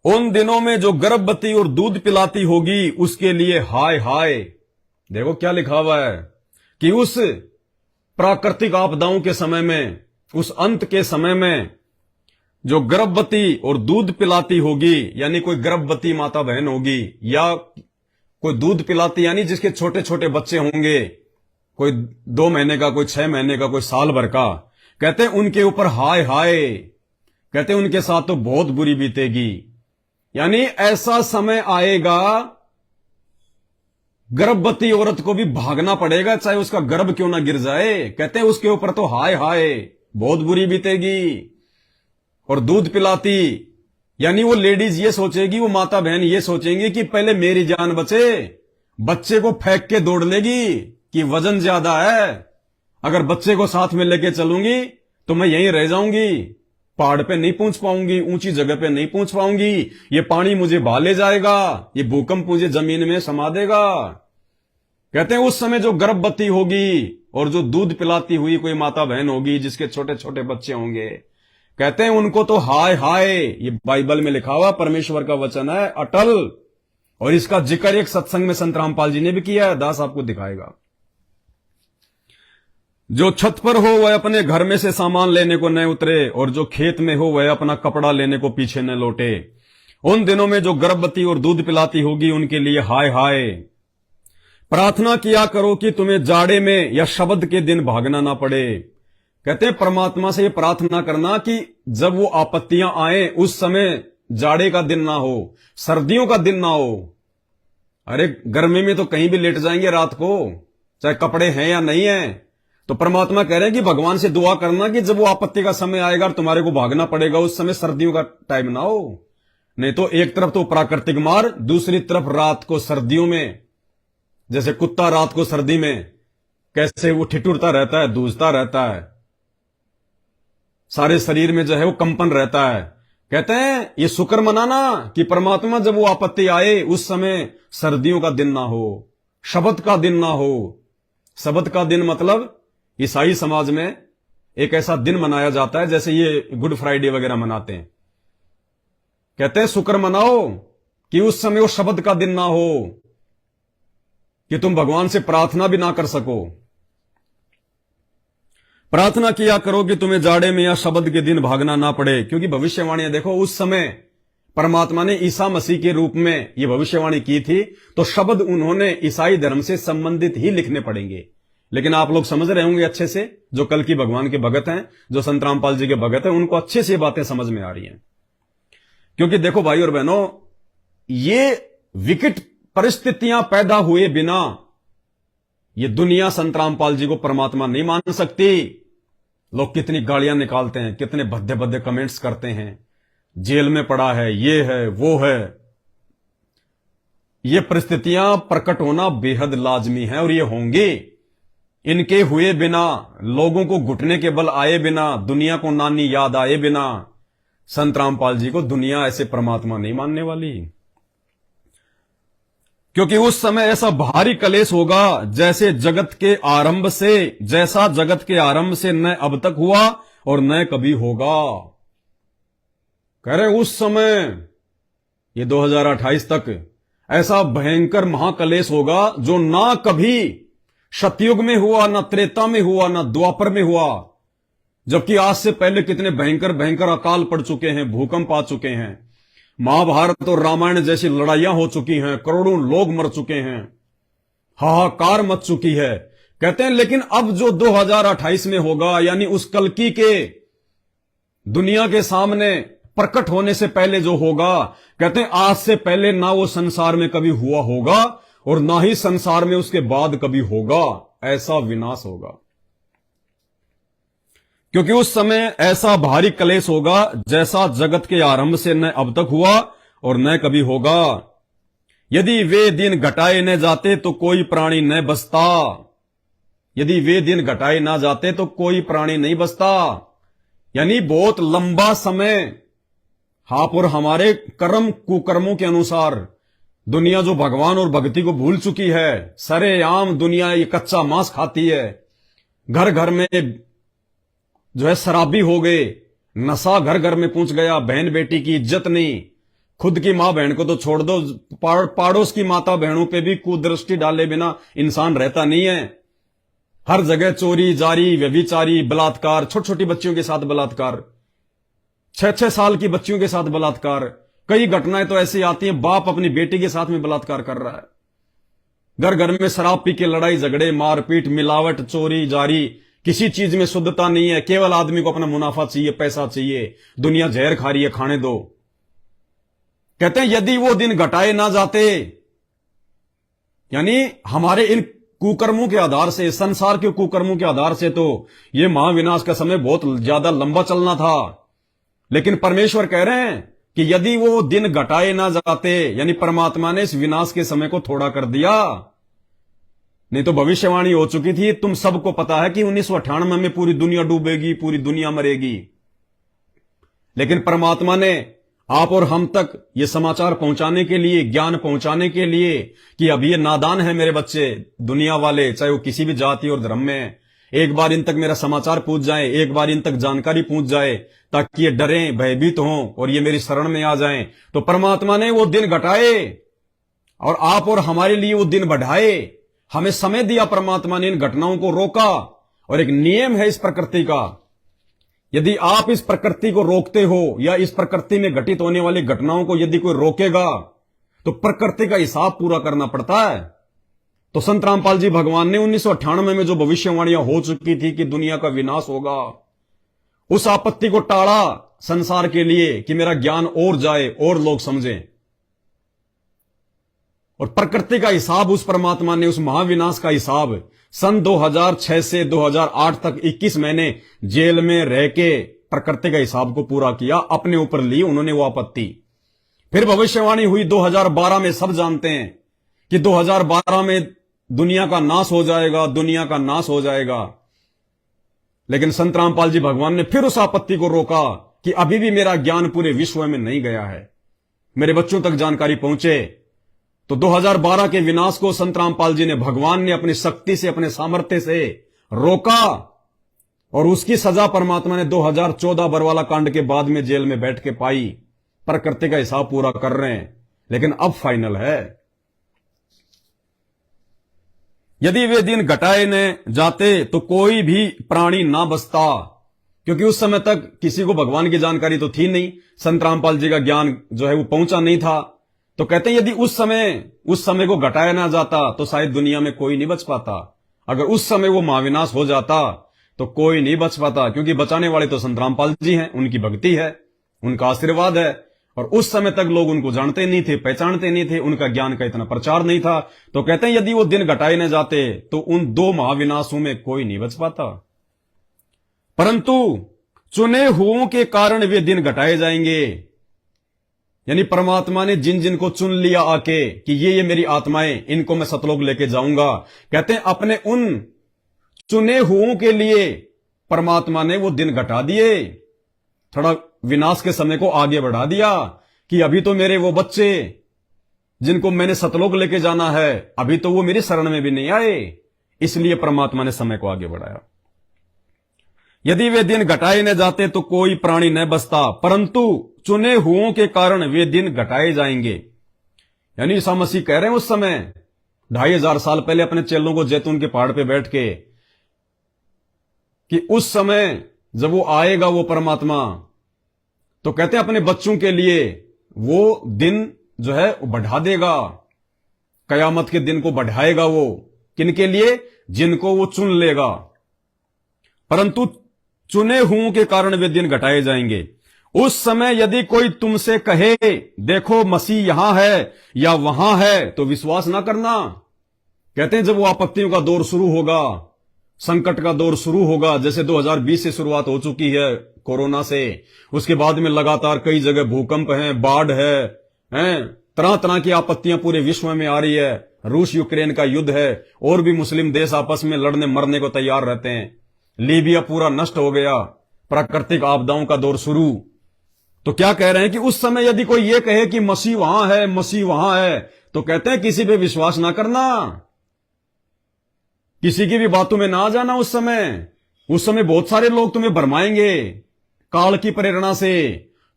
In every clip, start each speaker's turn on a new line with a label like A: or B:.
A: उन दिनों में जो गर्भवती और दूध पिलाती होगी उसके लिए हाय हाय। देखो क्या लिखा हुआ है कि उस प्राकृतिक आपदाओं के समय में, उस अंत के समय में जो गर्भवती और दूध पिलाती होगी, यानी कोई गर्भवती माता बहन होगी या कोई दूध पिलाती यानी जिसके छोटे छोटे बच्चे होंगे, कोई 2 महीने का, कोई 6 महीने का, कोई साल भर का, कहते हैं उनके ऊपर हाय हाय, कहते हैं उनके साथ तो बहुत बुरी बीतेगी। यानी ऐसा समय आएगा गर्भवती औरत को भी भागना पड़ेगा, चाहे उसका गर्भ क्यों ना गिर जाए। कहते हैं उसके ऊपर तो हाय हाय बहुत बुरी बीतेगी। और दूध पिलाती यानी वो लेडीज ये सोचेगी, वो माता बहन ये सोचेंगी कि पहले मेरी जान बचे, बच्चे को फेंक के दौड़ लेगी कि वजन ज्यादा है, अगर बच्चे को साथ में लेके चलूंगी तो मैं यहीं रह जाऊंगी, पहाड़ पे नहीं पहुंच पाऊंगी, ऊंची जगह पे नहीं पहुंच पाऊंगी, ये पानी मुझे बहा ले जाएगा, ये भूकंप मुझे जमीन में समा देगा। कहते हैं उस समय जो गर्भवती होगी और जो दूध पिलाती हुई कोई माता बहन होगी जिसके छोटे छोटे बच्चे होंगे, कहते हैं उनको तो हाय हाय। ये बाइबल में लिखा हुआ परमेश्वर का वचन है अटल, और इसका जिक्र एक सत्संग में संत रामपाल जी ने भी किया है, दास आपको दिखाएगा। जो छत पर हो वह अपने घर में से सामान लेने को न उतरे, और जो खेत में हो वह अपना कपड़ा लेने को पीछे न लौटे। उन दिनों में जो गर्भवती और दूध पिलाती होगी उनके लिए हाय हाय। प्रार्थना किया करो कि तुम्हें जाड़े में या शब्द के दिन भागना ना पड़े। कहते हैं परमात्मा से ये प्रार्थना करना कि जब वो आपत्तियां आए उस समय जाड़े का दिन ना हो, सर्दियों का दिन ना हो। अरे गर्मी में तो कहीं भी लेट जाएंगे रात को, चाहे कपड़े हैं या नहीं है। तो परमात्मा कह रहे हैं कि भगवान से दुआ करना कि जब वो आपत्ति का समय आएगा और तुम्हारे को भागना पड़ेगा उस समय सर्दियों का टाइम ना हो। नहीं तो एक तरफ तो प्राकृतिक मार, दूसरी तरफ रात को सर्दियों में, जैसे कुत्ता रात को सर्दी में कैसे वो ठिठुरता रहता है, दूझता रहता है, सारे शरीर में जो है वो कंपन रहता है। कहते हैं ये शुक्र मनाना कि परमात्मा जब वो आपत्ति आए उस समय सर्दियों का दिन ना हो, शब्द का दिन ना हो। शब्द का दिन मतलब ईसाई समाज में एक ऐसा दिन मनाया जाता है जैसे ये गुड फ्राइडे वगैरह मनाते हैं। कहते हैं शुक्र मनाओ कि उस समय वो शब्द का दिन ना हो कि तुम भगवान से प्रार्थना भी ना कर सको। प्रार्थना किया करो कि तुम्हें जाड़े में या शब्द के दिन भागना ना पड़े, क्योंकि भविष्यवाणी देखो उस समय परमात्मा ने ईसा मसीह के रूप में ये भविष्यवाणी की थी, तो शब्द उन्होंने ईसाई धर्म से संबंधित ही लिखने पड़ेंगे। लेकिन आप लोग समझ रहे होंगे अच्छे से, जो कल की भगवान के भगत हैं, जो संत रामपाल जी के भगत हैं, उनको अच्छे से बातें समझ में आ रही हैं। क्योंकि देखो भाई और बहनों, ये विकट परिस्थितियां पैदा हुए बिना ये दुनिया संत रामपाल जी को परमात्मा नहीं मान सकती। लोग कितनी गालियां निकालते हैं, कितने भद्दे भद्दे कमेंट्स करते हैं, जेल में पड़ा है, ये है वो है। ये परिस्थितियां प्रकट होना बेहद लाजमी है और ये होंगी। इनके हुए बिना, लोगों को घुटने के बल आए बिना, दुनिया को नानी याद आए बिना, संत रामपाल जी को दुनिया ऐसे परमात्मा नहीं मानने वाली। क्योंकि उस समय ऐसा भारी कलेश होगा जैसा जगत के आरंभ से न अब तक हुआ और न कभी होगा। कह रहे उस समय ये 2028 तक ऐसा भयंकर महाकलेश होगा जो ना कभी सतयुग में हुआ, ना त्रेता में हुआ, ना द्वापर में हुआ। जबकि आज से पहले कितने भयंकर भयंकर अकाल पड़ चुके हैं, भूकंप आ चुके हैं, महाभारत और रामायण जैसी लड़ाइयां हो चुकी हैं, करोड़ों लोग मर चुके हैं, हाहाकार मच चुकी है। कहते हैं लेकिन अब जो 2028 में होगा, यानी उस कल्कि के दुनिया के सामने प्रकट होने से पहले जो होगा, कहते हैं आज से पहले ना वो संसार में कभी हुआ होगा और ना ही संसार में उसके बाद कभी होगा। ऐसा विनाश होगा, क्योंकि उस समय ऐसा भारी कलेश होगा जैसा जगत के आरंभ से न अब तक हुआ और न कभी होगा। यदि वे दिन घटाए न जाते तो कोई प्राणी न बचता। यदि वे दिन घटाए ना जाते तो कोई प्राणी नहीं बचता। यानी बहुत लंबा समय आप और हमारे कर्म कुकर्मों के अनुसार दुनिया जो भगवान और भक्ति को भूल चुकी है, सरेआम दुनिया ये कच्चा मांस खाती है, घर घर में जो है शराबी हो गए, नशा घर घर में पहुंच गया, बहन बेटी की इज्जत नहीं, खुद की मां बहन को तो छोड़ दो, पाड़ोस की माता बहनों पे भी कुदृष्टि डाले बिना इंसान रहता नहीं है। हर जगह चोरी जारी, व्यभिचारी, बलात्कार, छोटी छोटी बच्चियों के साथ बलात्कार, 6-6 साल की बच्चियों के साथ बलात्कार। कई घटनाएं तो ऐसी आती हैं, बाप अपनी बेटी के साथ में बलात्कार कर रहा है। घर घर में शराब पी के लड़ाई झगड़े, मारपीट, मिलावट, चोरी जारी, किसी चीज में शुद्धता नहीं है। केवल आदमी को अपना मुनाफा चाहिए, पैसा चाहिए। दुनिया जहर खा रही है, खाने दो। कहते हैं यदि वो दिन घटाए ना जाते, यानी हमारे इन कुकर्मों के आधार से, संसार के कुकर्मों के आधार से तो ये महाविनाश का समय बहुत ज्यादा लंबा चलना था। लेकिन परमेश्वर कह रहे हैं कि यदि वो दिन घटाए ना जाते, यानी परमात्मा ने इस विनाश के समय को थोड़ा कर दिया, नहीं तो भविष्यवाणी हो चुकी थी। तुम सबको पता है कि 1998 में पूरी दुनिया डूबेगी, पूरी दुनिया मरेगी। लेकिन परमात्मा ने आप और हम तक ये समाचार पहुंचाने के लिए, ज्ञान पहुंचाने के लिए कि अब ये नादान है मेरे बच्चे, दुनिया वाले, चाहे वो किसी भी जाति और धर्म में, एक बार इन तक मेरा समाचार पहुंच जाए, एक बार इन तक जानकारी पहुंच जाए, ताकि ये डरें, भयभीत हों और ये मेरी शरण में आ जाएं। तो परमात्मा ने वो दिन घटाए और आप और हमारे लिए वो दिन बढ़ाए। हमें समय दिया, परमात्मा ने इन घटनाओं को रोका। और एक नियम है इस प्रकृति का, यदि आप इस प्रकृति को रोकते हो या इस प्रकृति में घटित होने वाली घटनाओं को यदि कोई रोकेगा तो प्रकृति का हिसाब पूरा करना पड़ता है। तो संत रामपाल जी भगवान ने 1998 में जो भविष्यवाणियां हो चुकी थी कि दुनिया का विनाश होगा, उस आपत्ति को टाड़ा संसार के लिए कि मेरा ज्ञान और जाए और लोग समझें। और प्रकृति का हिसाब उस परमात्मा ने, उस महाविनाश का हिसाब सन 2006 से 2008 तक 21 महीने जेल में रह के प्रकृति का हिसाब को पूरा किया, अपने ऊपर ली उन्होंने वो आपत्ति। फिर भविष्यवाणी हुई 2012 में, सब जानते हैं कि 2012 में दुनिया का नाश हो जाएगा, दुनिया का नाश हो जाएगा। लेकिन संत रामपाल जी भगवान ने फिर उस आपत्ति को रोका कि अभी भी मेरा ज्ञान पूरे विश्व में नहीं गया है, मेरे बच्चों तक जानकारी पहुंचे। तो 2012 के विनाश को संत रामपाल जी ने, भगवान ने अपनी शक्ति से, अपने सामर्थ्य से रोका। और उसकी सजा परमात्मा ने 2014 बरवाला कांड के बाद में जेल में बैठ के पाई। प्रकृति का हिसाब पूरा कर रहे हैं, लेकिन अब फाइनल है। यदि वे दिन घटाए न जाते तो कोई भी प्राणी ना बचता, क्योंकि उस समय तक किसी को भगवान की जानकारी तो थी नहीं, संत रामपाल जी का ज्ञान जो है वो पहुंचा नहीं था। तो कहते हैं यदि उस समय को घटाया ना जाता तो शायद दुनिया में कोई नहीं बच पाता। अगर उस समय वो महाविनाश हो जाता तो कोई नहीं बच पाता, क्योंकि बचाने वाले तो संत रामपाल जी हैं, उनकी भक्ति है, उनका आशीर्वाद है। और उस समय तक लोग उनको जानते नहीं थे, पहचानते नहीं थे, उनका ज्ञान का इतना प्रचार नहीं था। तो कहते हैं यदि वो दिन घटाए न जाते तो उन 2 महाविनाशों में कोई नहीं बच पाता। परंतु चुने हुओं के कारण वे दिन घटाए जाएंगे, यानी परमात्मा ने जिन जिन को चुन लिया आके कि ये मेरी आत्माएं, इनको मैं सतलोक लेके जाऊंगा। कहते हैं अपने उन चुने हुओं के लिए परमात्मा ने वो दिन घटा दिए, थोड़ा विनाश के समय को आगे बढ़ा दिया कि अभी तो मेरे वो बच्चे जिनको मैंने सतलोक लेके जाना है, अभी तो वो मेरी शरण में भी नहीं आए, इसलिए परमात्मा ने समय को आगे बढ़ाया। यदि वे दिन घटाए न जाते तो कोई प्राणी न बचता, परंतु चुने हुओं के कारण वे दिन घटाए जाएंगे। यानी ईसा मसीह कह रहे हैं उस समय 2500 साल पहले अपने चेलों को जैतून के पहाड़ पे बैठ के कि उस समय जब वो आएगा वो परमात्मा, तो कहते हैं अपने बच्चों के लिए वो दिन जो है वो बढ़ा देगा, कयामत के दिन को बढ़ाएगा। वो किनके लिए? जिनको वो चुन लेगा। परंतु चुने हुओं के कारण वे दिन घटाए जाएंगे। उस समय यदि कोई तुमसे कहे देखो मसीह यहां है या वहां है, तो विश्वास ना करना। कहते हैं जब वो आपत्तियों का दौर शुरू होगा, संकट का दौर शुरू होगा, जैसे 2020 से शुरुआत हो चुकी है कोरोना से, उसके बाद में लगातार कई जगह भूकंप हैं, बाढ़ है, तरह तरह की आपत्तियां पूरे विश्व में आ रही है, रूस यूक्रेन का युद्ध है, और भी मुस्लिम देश आपस में लड़ने मरने को तैयार रहते हैं, लीबिया पूरा नष्ट हो गया, प्राकृतिक आपदाओं का दौर शुरू। तो क्या कह रहे हैं कि उस समय यदि कोई ये कहे कि मसीह वहां है, मसीह वहां है, तो कहते हैं किसी पे विश्वास ना करना, किसी की भी बातों में ना आ जाना। उस समय बहुत सारे लोग तुम्हें भरमाएंगे काल की प्रेरणा से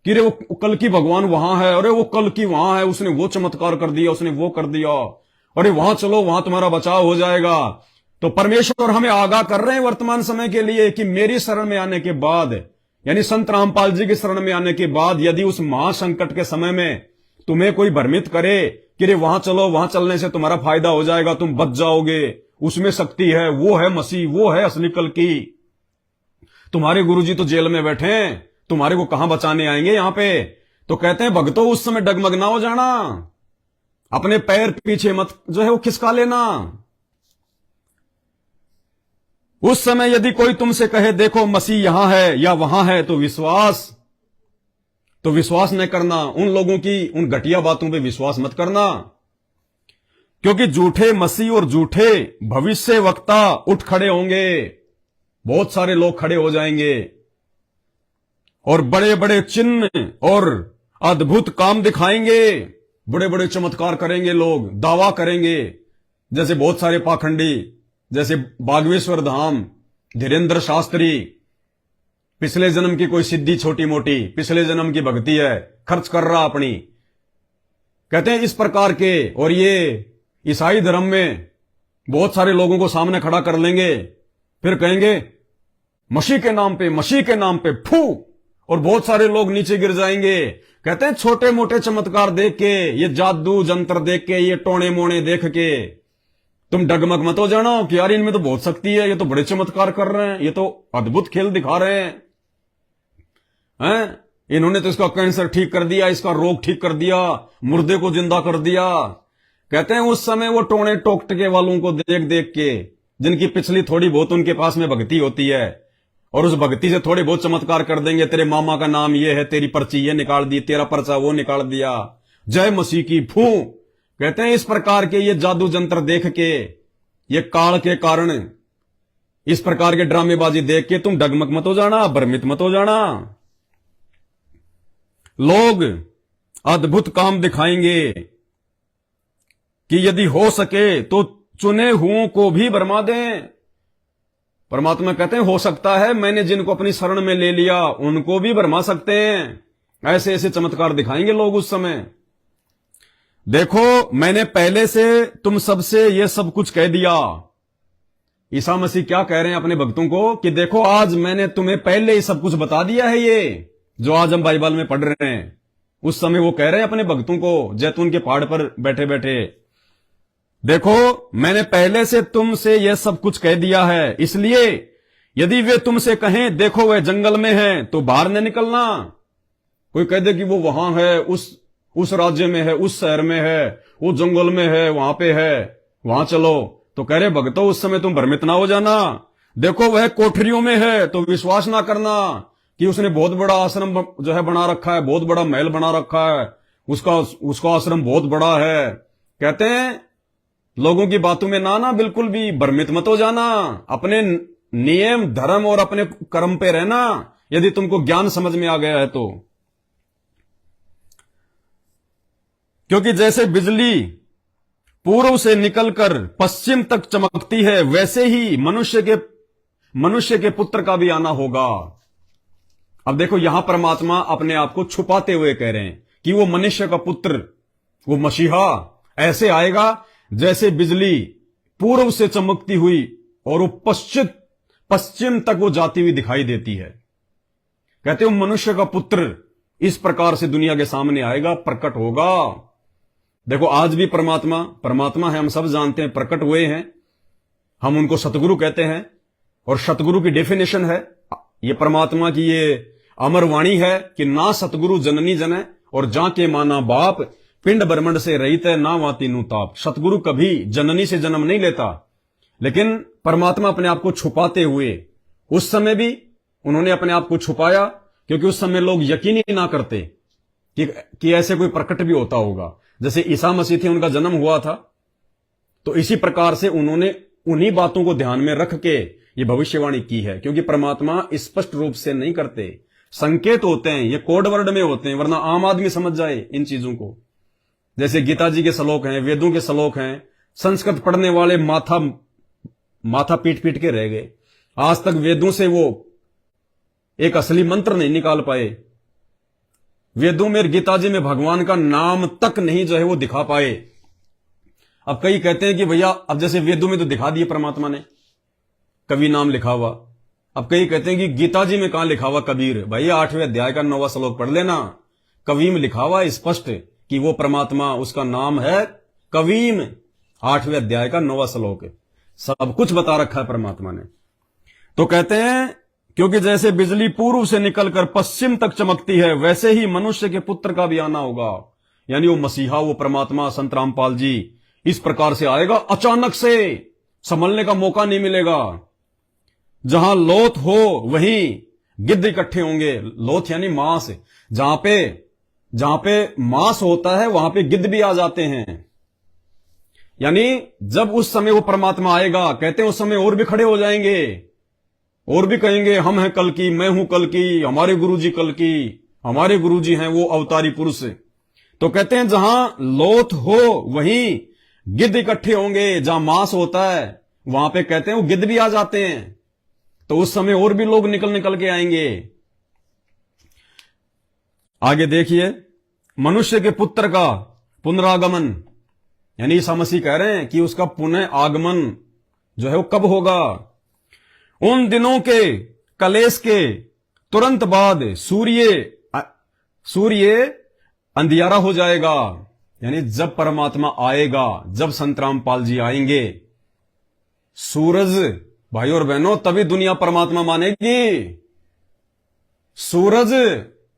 A: कि रे वो कल की भगवान वहां है, अरे वो कल की वहां है, उसने वो चमत्कार कर दिया, उसने वो कर दिया, अरे वहां चलो, वहां तुम्हारा बचाव हो जाएगा। तो परमेश्वर हमें आगाह कर रहे हैं वर्तमान समय के लिए कि मेरी शरण में आने के बाद, यानी संत रामपाल जी की शरण में आने के बाद, यदि उस महासंकट के समय में तुम्हें कोई भ्रमित करे कि रे वहां चलो, वहां चलने से तुम्हारा फायदा हो जाएगा, तुम बच जाओगे, उसमें शक्ति है, वो है मसीह, वो है असली कल की, तुम्हारे गुरुजी तो जेल में बैठे हैं, तुम्हारे को कहां बचाने आएंगे यहां पे। तो कहते हैं भक्तों, उस समय डगमग ना हो जाना, अपने पैर पीछे मत जो है वो खिसका लेना। उस समय यदि कोई तुमसे कहे देखो मसीह यहां है या वहां है, तो विश्वास न करना, उन लोगों की उन घटिया बातों पे विश्वास मत करना, क्योंकि झूठे मसीह और झूठे भविष्य वक्ता उठ खड़े होंगे, बहुत सारे लोग खड़े हो जाएंगे और बड़े बड़े चिन्ह और अद्भुत काम दिखाएंगे, बड़े बड़े चमत्कार करेंगे, लोग दावा करेंगे, जैसे बहुत सारे पाखंडी, जैसे बागवेश्वर धाम, धीरेन्द्र शास्त्री, पिछले जन्म की कोई सिद्धि छोटी मोटी, पिछले जन्म की भक्ति है, खर्च कर रहा अपनी, कहते हैं इस प्रकार के। और ये ईसाई धर्म में बहुत सारे लोगों को सामने खड़ा कर लेंगे, फिर कहेंगे मसीह के नाम पे, मसीह के नाम पे फू, और बहुत सारे लोग नीचे गिर जाएंगे। कहते हैं छोटे मोटे चमत्कार देख के, ये जादू जंत्र देख के, ये टोने मोने देख के तुम डगमग मत हो जाना कि यार इनमें तो बहुत शक्ति है, ये तो बड़े चमत्कार कर रहे हैं, ये तो अद्भुत खेल दिखा रहे हैं, इन्होंने तो इसका कैंसर ठीक कर दिया, इसका रोग ठीक कर दिया, मुर्दे को जिंदा कर दिया। कहते हैं उस समय वो टोने टोकटके वालों को देख देख के, जिनकी पिछली थोड़ी बहुत उनके पास में भक्ति होती है, और उस भक्ति से थोड़े बहुत चमत्कार कर देंगे, तेरे मामा का नाम ये है, तेरी पर्ची ये निकाल दी, तेरा पर्चा वो निकाल दिया, जय मसीह की फू। कहते हैं इस प्रकार के ये जादू जंत्र देख के, ये काल के कारण इस प्रकार के ड्रामेबाजी देख के तुम डगमग मत हो जाना, भ्रमित मत हो जाना। लोग अद्भुत काम दिखाएंगे कि यदि हो सके तो चुने हुओं को भी भरमा दें। परमात्मा कहते हैं हो सकता है मैंने जिनको अपनी शरण में ले लिया उनको भी भरमा सकते हैं। ऐसे ऐसे चमत्कार दिखाएंगे लोग उस समय। देखो मैंने पहले से तुम सबसे ये सब कुछ कह दिया। ईसा मसीह क्या कह रहे हैं अपने भक्तों को कि देखो आज मैंने तुम्हें पहले ही सब कुछ बता दिया है। ये जो आज हम बाइबल में पढ़ रहे हैं, उस समय वो कह रहे हैं अपने भक्तों को जैतून के पहाड़ पर बैठे बैठे, देखो मैंने पहले से तुमसे यह सब कुछ कह दिया है, इसलिए यदि वे तुमसे कहें देखो वह जंगल में है तो बाहर न निकलना। कोई कह दे कि वो वहां है, उस राज्य में है, उस शहर में है, वो जंगल में है, वहां पे है, वहां चलो, तो कह रहे भक्तों उस समय तुम भ्रमित ना हो जाना। देखो वह कोठरियों में है तो विश्वास ना करना कि उसने बहुत बड़ा आश्रम जो है बना रखा है, बहुत बड़ा महल बना रखा है, उसका आश्रम बहुत बड़ा है। कहते हैं लोगों की बातों में ना बिल्कुल भी भ्रमित मत हो जाना। अपने नियम धर्म और अपने कर्म पे रहना, यदि तुमको ज्ञान समझ में आ गया है तो। क्योंकि जैसे बिजली पूर्व से निकलकर पश्चिम तक चमकती है, वैसे ही मनुष्य के पुत्र का भी आना होगा। अब देखो यहां परमात्मा अपने आप को छुपाते हुए कह रहे हैं कि वो मनुष्य का पुत्र, वो मसीहा ऐसे आएगा जैसे बिजली पूर्व से चमकती हुई और वो पश्चिम तक वो जाती हुई दिखाई देती है। कहते हो मनुष्य का पुत्र इस प्रकार से दुनिया के सामने आएगा, प्रकट होगा। देखो आज भी परमात्मा है, हम सब जानते हैं, प्रकट हुए हैं, हम उनको सतगुरु कहते हैं। और सतगुरु की डेफिनेशन है, ये परमात्मा की ये अमर वाणी है कि ना सतगुरु जननी जने और जाके माना बाप, पिंड ब्रह्मंड से रहित है ना वाती नु ताप। सतगुरु कभी जननी से जन्म नहीं लेता, लेकिन परमात्मा अपने आप को छुपाते हुए, उस समय भी उन्होंने अपने आप को छुपाया क्योंकि उस समय लोग यकीन ही ना करते कि ऐसे कोई प्रकट भी होता होगा। जैसे ईसा मसीह थे, उनका जन्म हुआ था, तो इसी प्रकार से उन्होंने उन्हीं बातों को ध्यान में रख के ये भविष्यवाणी की है। क्योंकि परमात्मा स्पष्ट रूप से नहीं करते, संकेत होते हैं, ये कोड वर्ड में होते हैं, वरना आम आदमी समझ जाए इन चीजों को। जैसे गीता जी के श्लोक हैं, वेदों के श्लोक हैं, संस्कृत पढ़ने वाले माथा पीट पीट के रह गए। आज तक वेदों से वो एक असली मंत्र नहीं निकाल पाए। वेदों में, गीता जी में भगवान का नाम तक नहीं जो है वो दिखा पाए। अब कई कहते हैं कि भैया अब जैसे वेदों में तो दिखा दिए परमात्मा ने, कवि नाम लिखा हुआ। अब कई कहते हैं कि गीता जी में कहां लिखा हुआ कबीर? भैया 8वें अध्याय का 9वां श्लोक पढ़ लेना, कवीम लिखा हुआ है स्पष्ट कि वो परमात्मा, उसका नाम है कवीम। 8वें अध्याय का 9वां श्लोक, सब कुछ बता रखा है परमात्मा ने। तो कहते हैं क्योंकि जैसे बिजली पूर्व से निकलकर पश्चिम तक चमकती है, वैसे ही मनुष्य के पुत्र का भी आना होगा। यानी वो मसीहा, वो परमात्मा संत रामपाल जी इस प्रकार से आएगा, अचानक से संभलने का मौका नहीं मिलेगा। जहां लोथ हो वहीं गिद्ध इकट्ठे होंगे। लोथ यानी मांस, जहां पे मांस होता है वहां पे गिद्ध भी आ जाते हैं। यानी जब उस समय वो परमात्मा आएगा, कहते हैं उस समय और भी खड़े हो जाएंगे और भी कहेंगे हम हैं कल की, मैं हूं कल की, हमारे गुरुजी कल की, हमारे गुरुजी हैं वो अवतारी पुरुष। तो कहते हैं जहां लोथ हो वहीं गिद्ध इकट्ठे होंगे। जहां मांस होता है वहां पे कहते हैं वो गिद्ध भी आ जाते हैं। तो उस समय और भी लोग निकल के आएंगे। आगे देखिए, मनुष्य के पुत्र का पुनरागमन, यानी ईसा मसीह कह रहे हैं कि उसका पुनः आगमन जो है वो कब होगा? उन दिनों के कलेश के तुरंत बाद सूर्य अंधियारा हो जाएगा। यानी जब परमात्मा आएगा, जब संत रामपाल जी आएंगे, सूरज, भाई और बहनों, तभी दुनिया परमात्मा मानेगी। सूरज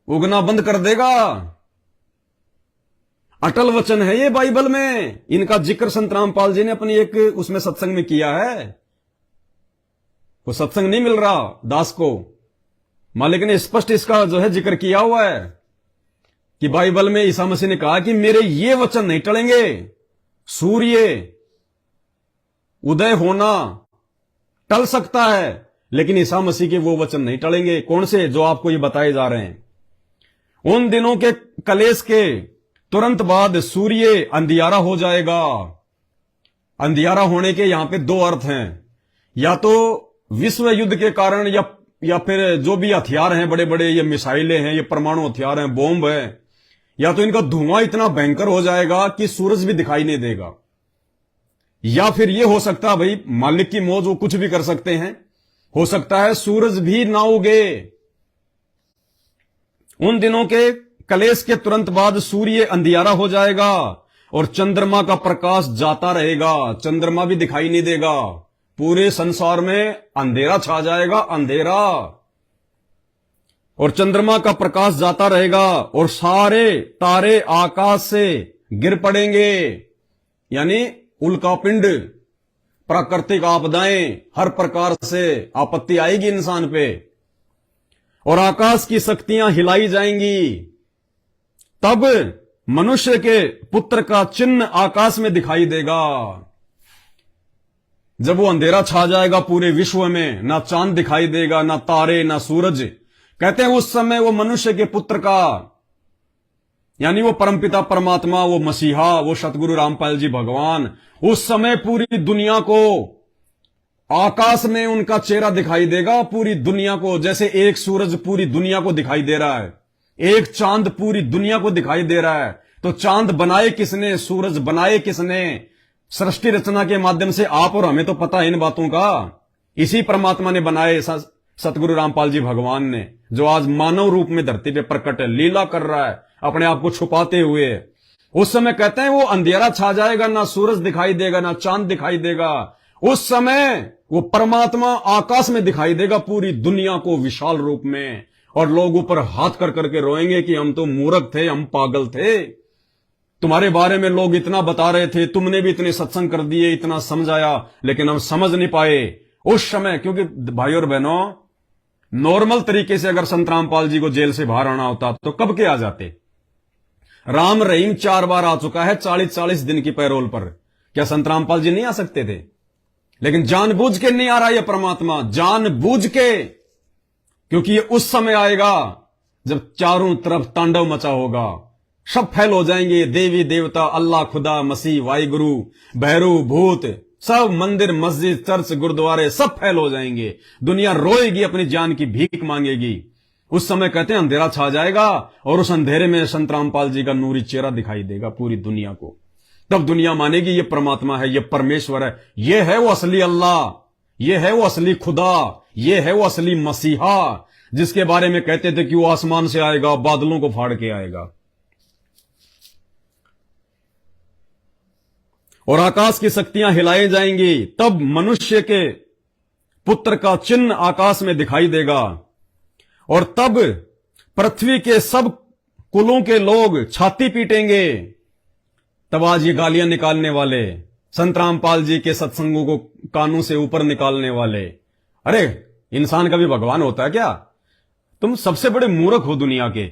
A: उगना बंद कर देगा। अटल वचन है ये बाइबल में। इनका जिक्र संत रामपाल जी ने अपनी एक उसमें सत्संग में किया है। वो सत्संग नहीं मिल रहा दास को, मालिक ने स्पष्ट इसका जो है जिक्र किया हुआ है कि बाइबल में ईसा मसीह ने कहा कि मेरे ये वचन नहीं टलेंगे। सूर्य उदय होना टल सकता है, लेकिन ईसा मसीह के वो वचन नहीं टलेंगे। कौन से? जो आपको ये बताए जा रहे हैं। उन दिनों के कलेश के तुरंत बाद सूर्य अंधियारा हो जाएगा। अंधियारा होने के यहां पे दो अर्थ हैं, या तो विश्व युद्ध के कारण, या फिर जो भी हथियार हैं बड़े बड़े, ये मिसाइलें हैं, ये परमाणु हथियार हैं, बॉम्ब है, या तो इनका धुआं इतना भयंकर हो जाएगा कि सूरज भी दिखाई नहीं देगा। या फिर ये हो सकता है भाई मालिक की मौज, वो कुछ भी कर सकते हैं, हो सकता है सूरज भी ना उगे। उन दिनों के कलेश के तुरंत बाद सूर्य अंधियारा हो जाएगा और चंद्रमा का प्रकाश जाता रहेगा। चंद्रमा भी दिखाई नहीं देगा। पूरे संसार में अंधेरा छा जाएगा, अंधेरा, और चंद्रमा का प्रकाश जाता रहेगा और सारे तारे आकाश से गिर पड़ेंगे। यानी उल्कापिंड, प्राकृतिक आपदाएं, हर प्रकार से आपत्ति आएगी इंसान पे, और आकाश की शक्तियां हिलाई जाएंगी। तब मनुष्य के पुत्र का चिन्ह आकाश में दिखाई देगा। जब वो अंधेरा छा जाएगा पूरे विश्व में, ना चांद दिखाई देगा, ना तारे, ना सूरज, कहते हैं उस समय वो मनुष्य के पुत्र का, यानी वो परमपिता परमात्मा, वो मसीहा, वो सतगुरु रामपाल जी भगवान, उस समय पूरी दुनिया को आकाश में उनका चेहरा दिखाई देगा। पूरी दुनिया को, जैसे एक सूरज पूरी दुनिया को दिखाई दे रहा है, एक चांद पूरी दुनिया को दिखाई दे रहा है। तो चांद बनाए किसने? सूरज बनाए किसने? सृष्टि रचना के माध्यम से आप और हमें तो पता है इन बातों का। इसी परमात्मा ने बनाए, सतगुरु रामपाल जी भगवान ने, जो आज मानव रूप में धरती पे प्रकट है, लीला कर रहा है अपने आप को छुपाते हुए। उस समय कहते हैं वो अंधेरा छा जाएगा, ना सूरज दिखाई देगा, ना चांद दिखाई देगा। उस समय वो परमात्मा आकाश में दिखाई देगा पूरी दुनिया को विशाल रूप में, और लोग ऊपर हाथ कर करके रोएंगे कि हम तो मूर्ख थे, हम पागल थे, तुम्हारे बारे में लोग इतना बता रहे थे, तुमने भी इतने सत्संग कर दिए, इतना समझाया, लेकिन हम समझ नहीं पाए उस समय। क्योंकि भाई और बहनों, नॉर्मल तरीके से अगर संत रामपाल जी को जेल से बाहर आना होता तो कब के आ जाते? राम रहीम 4 बार आ चुका है 40-40 दिन की पैरोल पर। क्या संत रामपाल जी नहीं आ सकते थे? लेकिन जानबूझ के नहीं आ रहा यह परमात्मा, जानबूझ के, क्योंकि ये उस समय आएगा जब चारों तरफ तांडव मचा होगा। सब फैल हो जाएंगे, देवी देवता, अल्लाह, खुदा, मसीह, वाहिगुरु, भैरू, भूत, सब मंदिर, मस्जिद, चर्च, गुरुद्वारे सब फैल हो जाएंगे। दुनिया रोएगी, अपनी जान की भीख मांगेगी। उस समय कहते हैं अंधेरा छा जाएगा और उस अंधेरे में संत रामपाल जी का नूरी चेहरा दिखाई देगा पूरी दुनिया को। तब दुनिया मानेगी ये परमात्मा है, ये परमेश्वर है, ये है वो असली अल्लाह, ये है वो असली खुदा, ये है वो असली मसीहा, जिसके बारे में कहते थे कि वो आसमान से आएगा, बादलों को फाड़ के आएगा। और आकाश की शक्तियां हिलाई जाएंगी। तब मनुष्य के पुत्र का चिन्ह आकाश में दिखाई देगा। और तब पृथ्वी के सब कुलों के लोग छाती पीटेंगे। तब आज ये गालियां निकालने वाले, संत रामपाल जी के सत्संगों को कानों से ऊपर निकालने वाले, अरे इंसान कभी भगवान होता है क्या? तुम सबसे बड़े मूर्ख हो दुनिया के।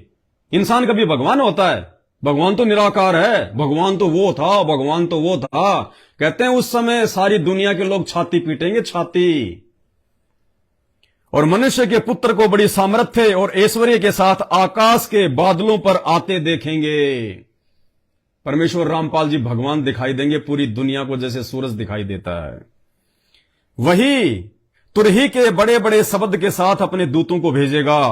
A: इंसान कभी भगवान होता है? भगवान तो निराकार है, भगवान तो वो था, भगवान तो वो था। कहते हैं उस समय सारी दुनिया के लोग छाती पीटेंगे, छाती। और मनुष्य के पुत्र को बड़ी सामर्थ्य और ऐश्वर्य के साथ आकाश के बादलों पर आते देखेंगे। परमेश्वर रामपाल जी भगवान दिखाई देंगे पूरी दुनिया को, जैसे सूरज दिखाई देता है। वही तुरही के बड़े बड़े शब्द के साथ अपने दूतों को भेजेगा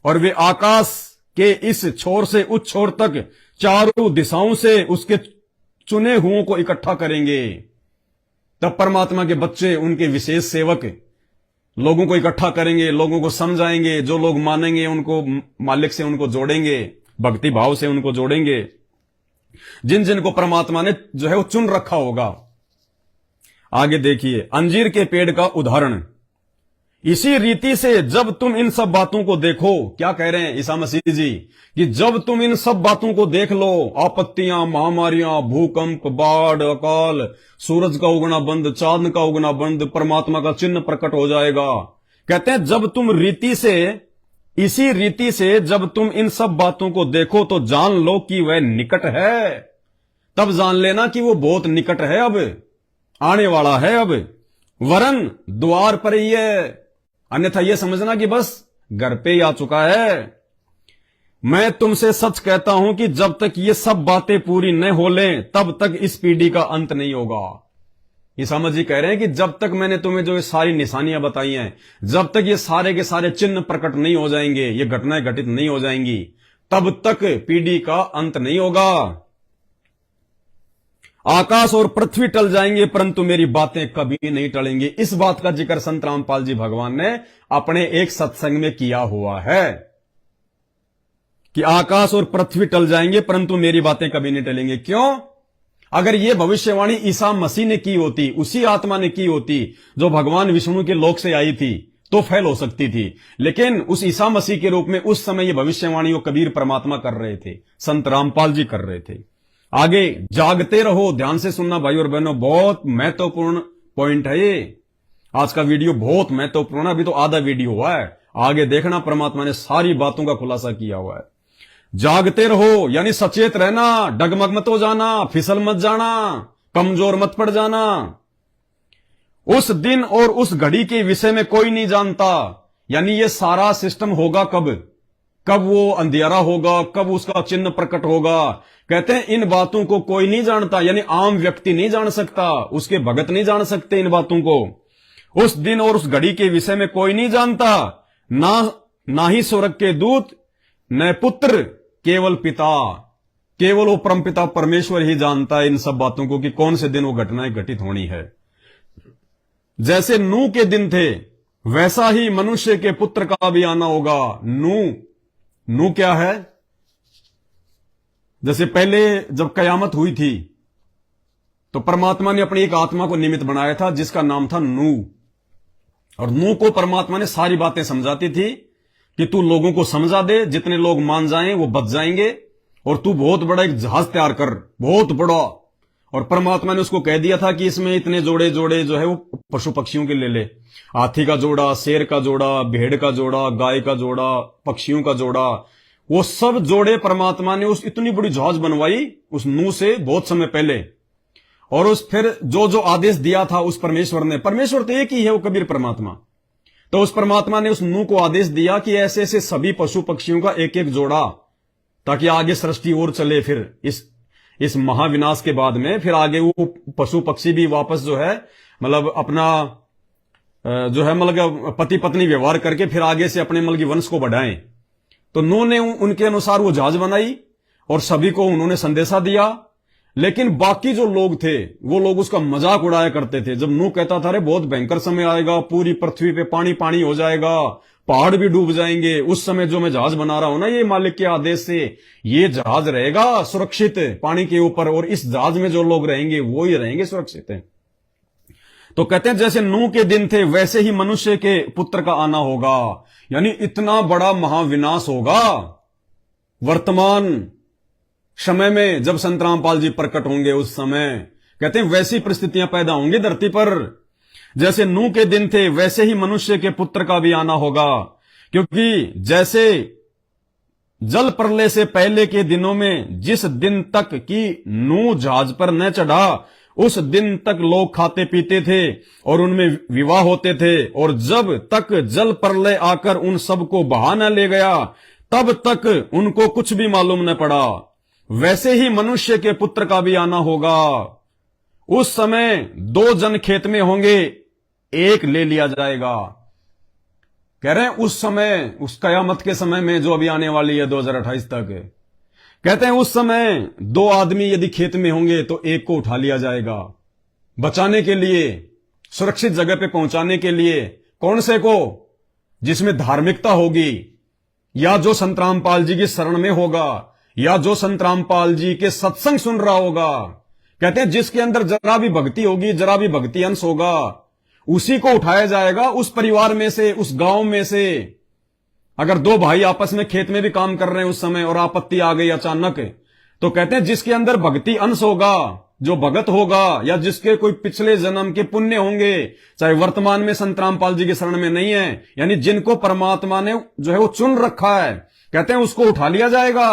A: और वे आकाश के इस छोर से उस छोर तक चारों दिशाओं से उसके चुने हुओं को इकट्ठा करेंगे। तब परमात्मा के बच्चे, उनके विशेष सेवक लोगों को इकट्ठा करेंगे, लोगों को समझाएंगे। जो लोग मानेंगे उनको मालिक से उनको जोड़ेंगे, भक्ति भाव से उनको जोड़ेंगे। जिन जिन को परमात्मा ने जो है वो चुन रखा होगा। आगे देखिए अंजीर के पेड़ का उदाहरण। इसी रीति से जब तुम इन सब बातों को देखो, क्या कह रहे हैं ईसा मसीह जी, कि जब तुम इन सब बातों को देख लो, आपत्तियां, महामारियां, भूकंप, बाढ़, अकाल, सूरज का उगना बंद, चांद का उगना बंद, परमात्मा का चिन्ह प्रकट हो जाएगा। कहते हैं जब तुम इसी रीति से जब तुम इन सब बातों को देखो तो जान लो कि वह निकट है। तब जान लेना कि वो बहुत निकट है, अब आने वाला है, अब वरन द्वार पर ही है। अन्यथा यह समझना कि बस घर पे ही आ चुका है। मैं तुमसे सच कहता हूं कि जब तक ये सब बातें पूरी न हो लें तब तक इस पीढ़ी का अंत नहीं होगा। ईसा मसीह कह रहे हैं कि जब तक मैंने तुम्हें जो ये सारी निशानियां बताई हैं, जब तक ये सारे के सारे चिन्ह प्रकट नहीं हो जाएंगे, ये घटनाएं घटित नहीं हो जाएंगी, तब तक पीढ़ी का अंत नहीं होगा। आकाश और पृथ्वी टल जाएंगे परंतु मेरी बातें कभी नहीं टलेंगी। इस बात का जिक्र संत रामपाल जी भगवान ने अपने एक सत्संग में किया हुआ है कि आकाश और पृथ्वी टल जाएंगे परंतु मेरी बातें कभी नहीं टलेंगी। क्यों? अगर यह भविष्यवाणी ईसा मसीह ने की होती, उसी आत्मा ने की होती जो भगवान विष्णु के लोक से आई थी, तो फैल हो सकती थी। लेकिन उस ईसा मसीह के रूप में उस समय यह भविष्यवाणी कबीर परमात्मा कर रहे थे, संत रामपाल जी कर रहे थे। आगे जागते रहो, ध्यान से सुनना भाई और बहनों, बहुत महत्वपूर्ण पॉइंट है ये। आज का वीडियो बहुत महत्वपूर्ण है, अभी तो आधा वीडियो हुआ है, आगे देखना परमात्मा ने सारी बातों का खुलासा किया हुआ है। जागते रहो यानी सचेत रहना, डगमग मत हो जाना, फिसल मत जाना, कमजोर मत पड़ जाना। उस दिन और उस घड़ी के विषय में कोई नहीं जानता, यानी ये सारा सिस्टम होगा कब वो अंधियारा होगा, कब उसका चिन्ह प्रकट होगा। कहते हैं इन बातों को कोई नहीं जानता, यानी आम व्यक्ति नहीं जान सकता, उसके भगत नहीं जान सकते इन बातों को। उस दिन और उस घड़ी के विषय में कोई नहीं जानता, ना ही स्वर्ग के दूत, न पुत्र, केवल पिता, केवल वो परमपिता परमेश्वर ही जानता है इन सब बातों को कि कौन से दिन वो घटनाएं घटित होनी है। जैसे नूह के दिन थे वैसा ही मनुष्य के पुत्र का भी आना होगा। नूह क्या है? जैसे पहले जब कयामत हुई थी तो परमात्मा ने अपनी एक आत्मा को निमित्त बनाया था जिसका नाम था नूह। और नूह को परमात्मा ने सारी बातें समझाती थी कि तू लोगों को समझा दे, जितने लोग मान जाएं वो बच जाएंगे, और तू बहुत बड़ा एक जहाज तैयार कर, बहुत बड़ा। और परमात्मा ने उसको कह दिया था कि इसमें इतने जोड़े जो है वो पशु पक्षियों के ले ले, हाथी का जोड़ा, शेर का जोड़ा, भेड़ का जोड़ा, गाय का जोड़ा, पक्षियों का जोड़ा, वो सब जोड़े परमात्मा ने उस इतनी बड़ी जहाज बनवाई उस नूह से बहुत समय पहले। और उस फिर जो आदेश दिया था उस परमेश्वर तो एक ही है, वो कबीर परमात्मा। तो उस परमात्मा ने उस नूह को आदेश दिया कि ऐसे ऐसे सभी पशु पक्षियों का एक एक जोड़ा, ताकि आगे सृष्टि और चले। फिर इस महाविनाश के बाद में फिर आगे वो पशु पक्षी भी वापस जो है मतलब अपना जो है मतलब पति पत्नी व्यवहार करके फिर आगे से अपने मतलब वंश को बढ़ाएं। तो नूह ने उनके अनुसार वो जहाज बनाई और सभी को उन्होंने संदेशा दिया। लेकिन बाकी जो लोग थे वो लोग उसका मजाक उड़ाया करते थे। जब नूह कहता था अरे बहुत भयंकर समय आएगा, पूरी पृथ्वी पे पानी पानी हो जाएगा, पहाड़ भी डूब जाएंगे, उस समय जो मैं जहाज बना रहा हूं ना ये मालिक के आदेश से, ये जहाज रहेगा सुरक्षित पानी के ऊपर और इस जहाज में जो लोग रहेंगे वो ही रहेंगे सुरक्षित। तो कहते हैं जैसे नूह के दिन थे वैसे ही मनुष्य के पुत्र का आना होगा। यानी इतना बड़ा महाविनाश होगा वर्तमान समय में, जब संत रामपाल जी प्रकट होंगे उस समय कहते हैं वैसी परिस्थितियां पैदा होंगी धरती पर। जैसे नूह के दिन थे वैसे ही मनुष्य के पुत्र का भी आना होगा। क्योंकि जैसे जल प्रलय से पहले के दिनों में जिस दिन तक कि नूह जहाज पर न चढ़ा उस दिन तक लोग खाते पीते थे और उनमें विवाह होते थे, और जब तक जल प्रलय आकर उन सबको बहा न ले गया तब तक उनको कुछ भी मालूम न पड़ा। वैसे ही मनुष्य के पुत्र का भी आना होगा। उस समय 2 जन खेत में होंगे, एक ले लिया जाएगा। कह रहे हैं उस समय, उस कयामत के समय में जो अभी आने वाली है 2028 तक, कहते हैं उस समय 2 आदमी यदि खेत में होंगे तो एक को उठा लिया जाएगा बचाने के लिए, सुरक्षित जगह पे पहुंचाने के लिए। कौन से को? जिसमें धार्मिकता होगी, या जो संत रामपाल जी की शरण में होगा, या जो संत रामपाल जी के सत्संग सुन रहा होगा। कहते हैं जिसके अंदर जरा भी भक्ति होगी, जरा भी भक्ति अंश होगा, उसी को उठाया जाएगा। उस परिवार में से, उस गांव में से अगर 2 भाई आपस में खेत में भी काम कर रहे हैं उस समय और आपत्ति आ गई अचानक, तो कहते हैं जिसके अंदर भक्ति अंश होगा, जो भगत होगा, या जिसके कोई पिछले जन्म के पुण्य होंगे, चाहे वर्तमान में संत रामपाल जी की शरण में नहीं है, यानी जिनको परमात्मा ने जो है वो चुन रखा है, कहते हैं उसको उठा लिया जाएगा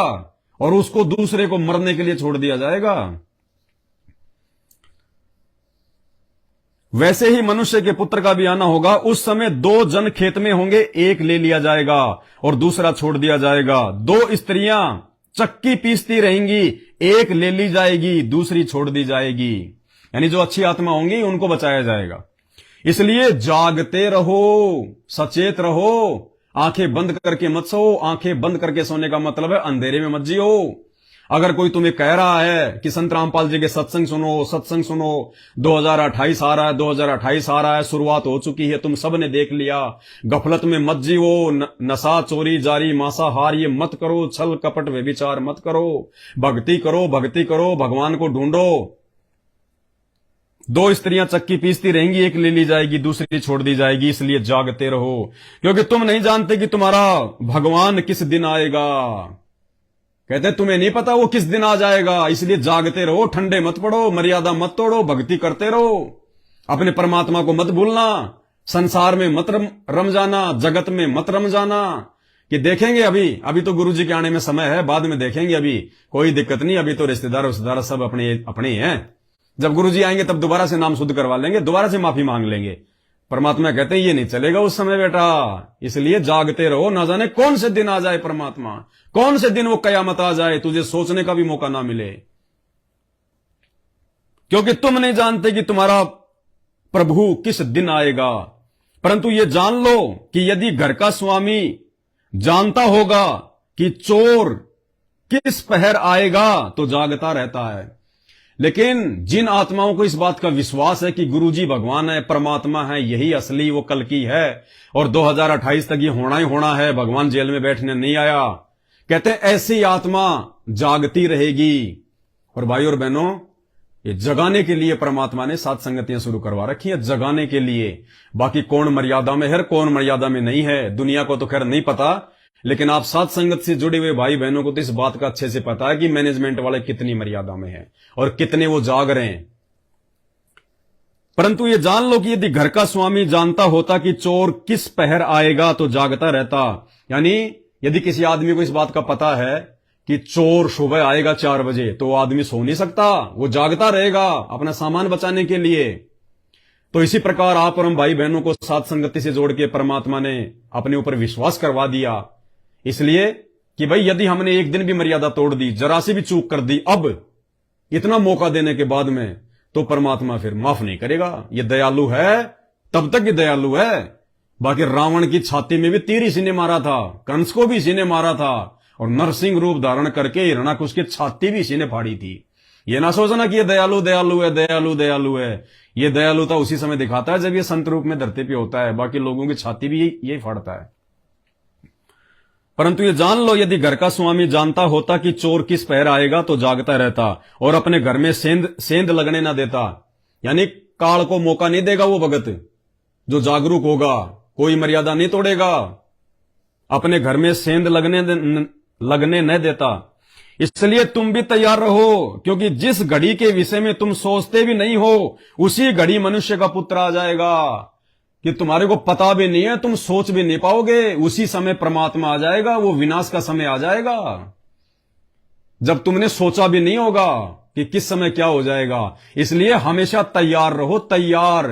A: और उसको दूसरे को मरने के लिए छोड़ दिया जाएगा। वैसे ही मनुष्य के पुत्र का भी आना होगा। उस समय 2 जन खेत में होंगे, एक ले लिया जाएगा और दूसरा छोड़ दिया जाएगा। 2 स्त्रियां चक्की पीसती रहेंगी, एक ले ली जाएगी, दूसरी छोड़ दी जाएगी। यानी जो अच्छी आत्मा होंगी उनको बचाया जाएगा। इसलिए जागते रहो, सचेत रहो, आंखें बंद करके मत सो। आंखें बंद करके सोने का मतलब है अंधेरे में मत जियो। अगर कोई तुम्हें कह रहा है कि संत रामपाल जी के सत्संग सुनो, सत्संग सुनो, 2028 आ रहा है, 2028 आ रहा है, शुरुआत हो चुकी है, तुम सब ने देख लिया, गफलत में मत जीवो, नशा चोरी जारी मांसाहार ये मत करो, छल कपट व्यभिचार मत करो, भक्ति करो, भक्ति करो, भगवान को ढूंढो। 2 स्त्रियां चक्की पीसती रहेंगी, एक ले ली जाएगी, दूसरी छोड़ दी जाएगी। इसलिए जागते रहो, क्योंकि तुम नहीं जानते कि तुम्हारा भगवान किस दिन आएगा। कहते तुम्हें नहीं पता वो किस दिन आ जाएगा, इसलिए जागते रहो, ठंडे मत पड़ो, मर्यादा मत तोड़ो, भक्ति करते रहो, अपने परमात्मा को मत भूलना, संसार में मत रम जाना, जगत में मत रम जाना। कि देखेंगे अभी तो गुरुजी के आने में समय है, बाद में देखेंगे, अभी कोई दिक्कत नहीं, अभी तो रिश्तेदार सब अपने हैं। जब गुरुजी आएंगे तब दोबारा से नाम शुद्ध करवा लेंगे, दोबारा से माफी मांग लेंगे। परमात्मा कहते हैं ये नहीं चलेगा उस समय बेटा, इसलिए जागते रहो, ना जाने कौन से दिन आ जाए परमात्मा, कौन से दिन वो कयामत आ जाए, तुझे सोचने का भी मौका ना मिले। क्योंकि तुम नहीं जानते कि तुम्हारा प्रभु किस दिन आएगा। परंतु ये जान लो कि यदि घर का स्वामी जानता होगा कि चोर किस पहर आएगा तो जागता रहता है। लेकिन जिन आत्माओं को इस बात का विश्वास है कि गुरुजी भगवान है, परमात्मा है, यही असली वो कल की है और 2028 तक ये होना ही होना है, भगवान जेल में बैठने नहीं आया, कहते हैं ऐसी आत्मा जागती रहेगी। और भाई और बहनों, ये जगाने के लिए परमात्मा ने 7 संगतियां शुरू करवा रखी है, जगाने के लिए। बाकी कौन मर्यादा में है, कौन मर्यादा में नहीं है, दुनिया को तो खैर नहीं पता, लेकिन आप 7 संगत से जुड़े हुए भाई बहनों को तो इस बात का अच्छे से पता है कि मैनेजमेंट वाले कितनी मर्यादा में हैं और कितने वो जाग रहे हैं। परंतु ये जान लो कि यदि घर का स्वामी जानता होता कि चोर किस पहर आएगा तो जागता रहता। यानी यदि किसी आदमी को इस बात का पता है कि चोर सुबह आएगा 4 बजे, तो वो आदमी सो नहीं सकता, वो जागता रहेगा अपना सामान बचाने के लिए। तो इसी प्रकार आप और हम भाई बहनों को 7 संगति से जोड़ के परमात्मा ने अपने ऊपर विश्वास करवा दिया, इसलिए कि भाई यदि हमने एक दिन भी मर्यादा तोड़ दी, जरा सी भी चूक कर दी, अब इतना मौका देने के बाद में, तो परमात्मा फिर माफ नहीं करेगा। ये दयालु है, तब तक ये दयालु है, बाकी रावण की छाती में भी तीर इसी ने मारा था, कंस को भी इसी ने मारा था, और नरसिंह रूप धारण करके हिरणाकुश की छाती भी इसी ने फाड़ी थी। ये ना सोचना कि ये दयालु दयालु है, दयालु दयालु है। ये दयालुता उसी समय दिखाता है जब ये संत रूप में धरती पे होता है, बाकी लोगों की छाती भी यही फाड़ता है। परंतु ये जान लो, यदि घर का स्वामी जानता होता कि चोर किस पहर आएगा तो जागता रहता और अपने घर में सेंध लगने ना देता। यानी काल को मौका नहीं देगा वो भगत जो जागरूक होगा, कोई मर्यादा नहीं तोड़ेगा, अपने घर में सेंध लगने न देता। इसलिए तुम भी तैयार रहो, क्योंकि जिस घड़ी के विषय में तुम सोचते भी नहीं हो उसी घड़ी मनुष्य का पुत्र आ जाएगा, कि तुम्हारे को पता भी नहीं है, तुम सोच भी नहीं पाओगे, उसी समय परमात्मा आ जाएगा, वो विनाश का समय आ जाएगा जब तुमने सोचा भी नहीं होगा कि किस समय क्या हो जाएगा। इसलिए हमेशा तैयार रहो, तैयार।